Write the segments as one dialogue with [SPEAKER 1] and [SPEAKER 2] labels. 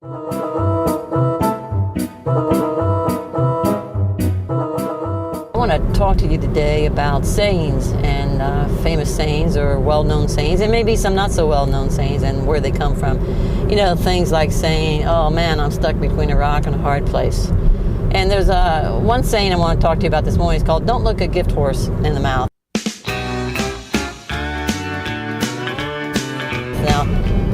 [SPEAKER 1] I want to talk to you today about sayings and famous sayings or well-known sayings, and maybe some not so well-known sayings and where they come from. You know, things like saying, "Oh man, I'm stuck between a rock and a hard place." And there's one saying I want to talk to you about this morning. It's called, "Don't look a gift horse in the mouth." Now,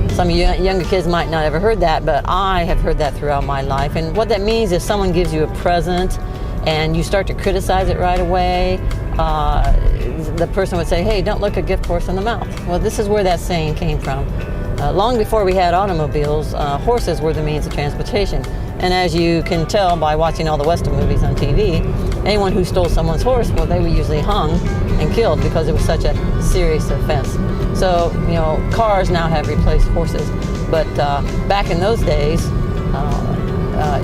[SPEAKER 1] some of you younger kids might not have ever heard that, but I have heard that throughout my life. And what that means is someone gives you a present and you start to criticize it right away, the person would say, "Hey, don't look a gift horse in the mouth." Well, this is where that saying came from. Long before we had automobiles, horses were the means of transportation. And as you can tell by watching all the Western movies on TV, anyone who stole someone's horse, well, they were usually hung and killed because it was such a serious offense. So, you know, cars now have replaced horses. But back in those days,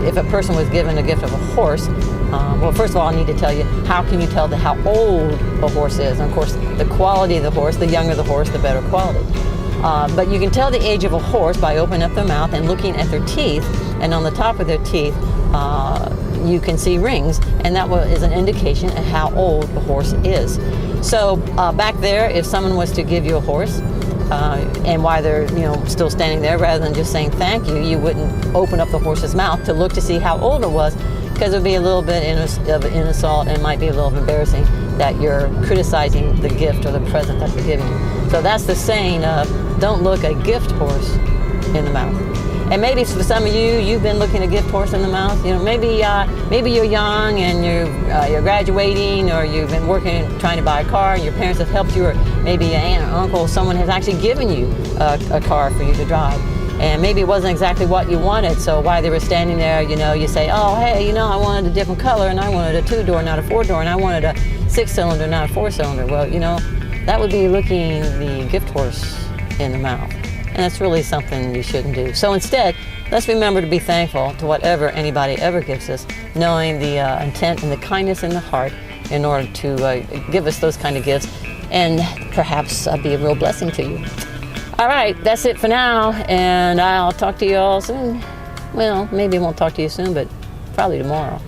[SPEAKER 1] if a person was given a gift of a horse, well, first of all, I need to tell you, how can you tell how old a horse is? And of course, the quality of the horse, the younger the horse, the better quality. But you can tell the age of a horse by opening up their mouth and looking at their teeth, and on the top of their teeth, you can see rings, and that is an indication of how old the horse is. So back there, if someone was to give you a horse, and while they're still standing there, rather than just saying thank you, you wouldn't open up the horse's mouth to look to see how old it was, because it would be a little bit of an insult, and it might be a little embarrassing that you're criticizing the gift or the present that they're giving you. So that's the saying of, don't look a gift horse in the mouth. And maybe for some of you, you've been looking a gift horse in the mouth. You know, maybe you're young and you're graduating, or you've been working trying to buy a car, and your parents have helped you, or maybe an aunt or uncle, someone has actually given you a car for you to drive. And maybe it wasn't exactly what you wanted, so while they were standing there, you say, "Oh, hey, I wanted a different color, and I wanted a 2-door, not a 4-door, and I wanted a 6-cylinder, not a 4-cylinder." Well, that would be looking the gift horse in the mouth. And that's really something you shouldn't do. So instead, let's remember to be thankful to whatever anybody ever gives us, knowing the intent and the kindness in the heart in order to give us those kind of gifts, and perhaps be a real blessing to you. All right, that's it for now, and I'll talk to you all soon. Well, maybe I won't talk to you soon, but probably tomorrow.